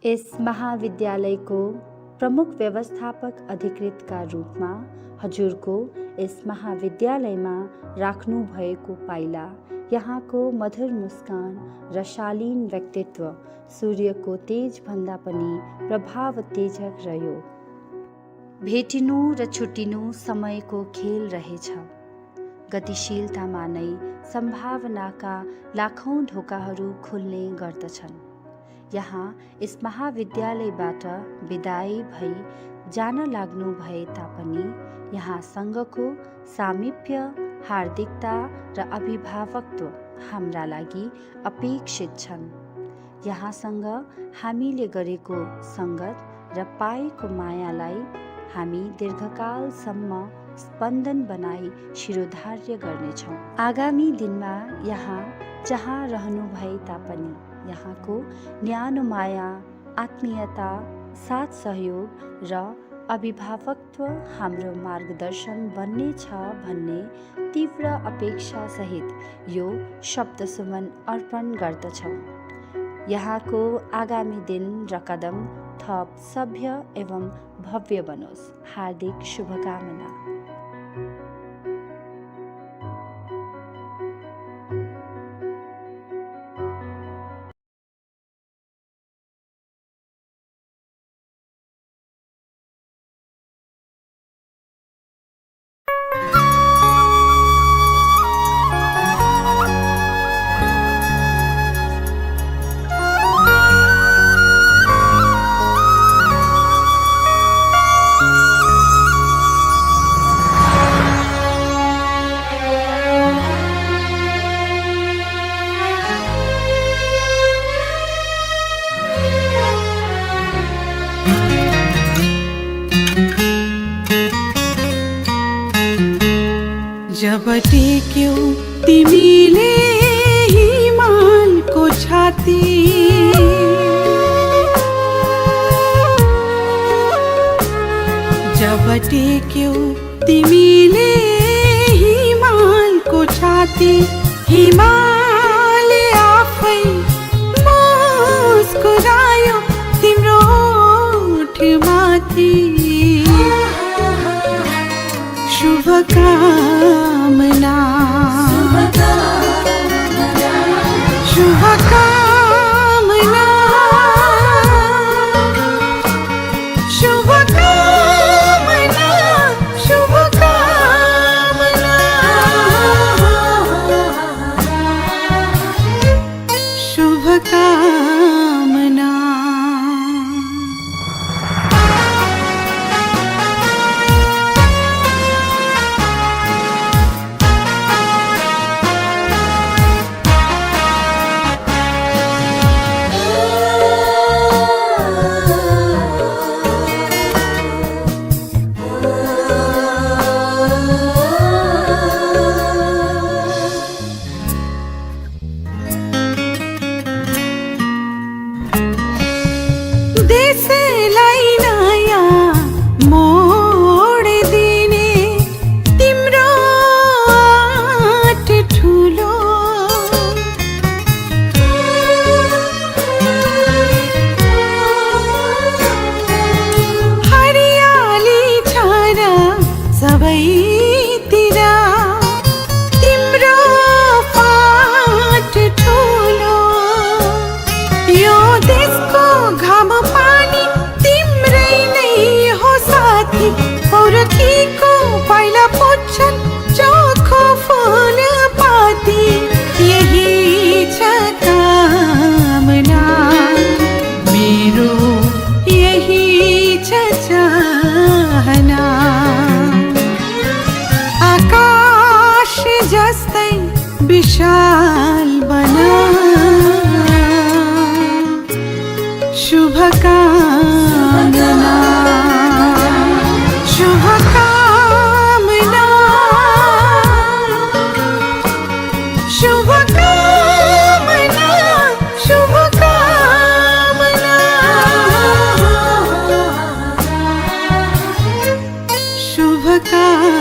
यस महाविद्यालयको प्रमुख व्यवस्थापक अधिकृतका रूपमा हजुरको यस महाविद्यालयमा राख्नुभएको पाइला यहाँको मधुर मुस्कान र शालीन व्यक्तित्व सूर्यको तेजभन्दा पनि प्रभावतेजक रह्यो। भेटिनु र छुट्टिनु समयको खेल रहेछ। गतिशीलतामा नै सम्भावनाका लाखौँ ढोकाहरू खुल्ने गर्दछन्। यहाँ यस महाविद्यालयबाट विदाई भई जान लाग्नु भए तापनि यहाँसँगको सामिप्य, हार्दिकता र अभिभावकत्व हाम्रा लागि अपेक्षित छन्। यहाँसँग हामीले गरेको सङ्गत र पाएको मायालाई हामी दीर्घकालसम्म स्पन्दन बनाई शिरोधार्य गर्नेछौँ। आगामी दिनमा यहाँ जहाँ रहनु भए तापनि यहाँको न्यानो माया, आत्मीयता, साथ सहयोग र अभिभावकत्व हाम्रो मार्गदर्शन बन्नेछ भन्ने तीव्र अपेक्षा सहित यो शब्द सुमन अर्पण गर्दछौँ। यहाँको आगामी दिन र कदम थप सभ्य एवं भव्य बनोस्। हार्दिक शुभकामना। जब टेक्यौ तिमीले हिमालको छाती, जब टेक्यौ तिमीले हिमालको छाती, हिमालले आफै मुस्कुरायो तिम्रो ओठमाथि। शुभकामना, शुभकामना, शुभकामना, शुभकामना, शुभकामना। विशाल बना शुभकामना, शुभकामना, शुभकामना, शुभकामना, शुभकामना।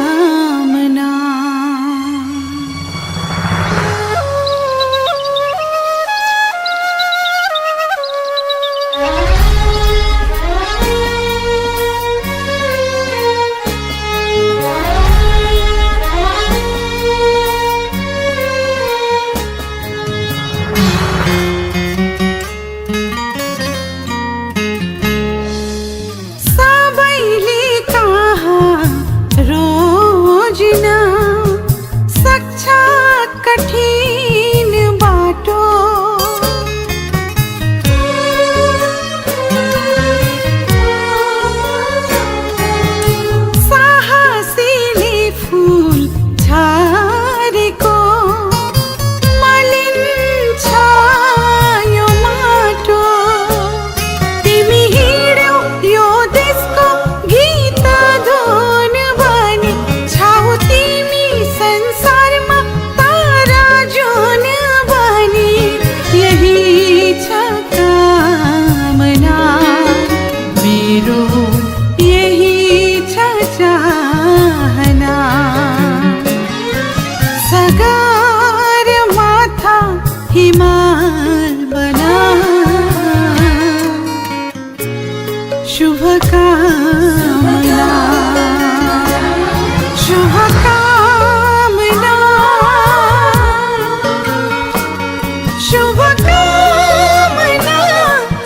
शुभकामना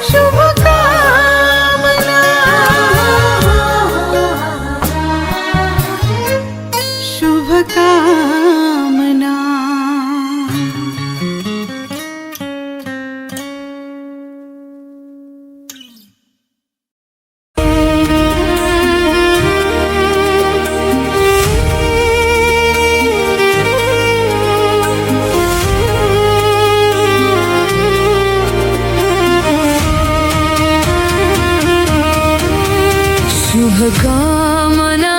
शुभकामना शुभकामना शुभकामना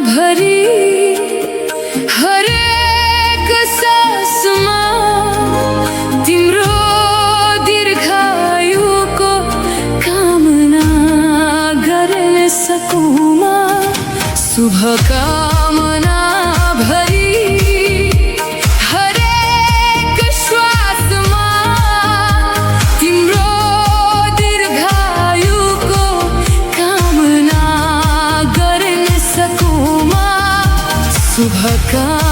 भरी हरेक सासमा तिम्रो दीर्घायुको कामना गर्न सकूमा शुभकामना भरी हरेक श्वासमा तिम्रो दीर्घायुको कामना गर्न सकूमा शुभकामना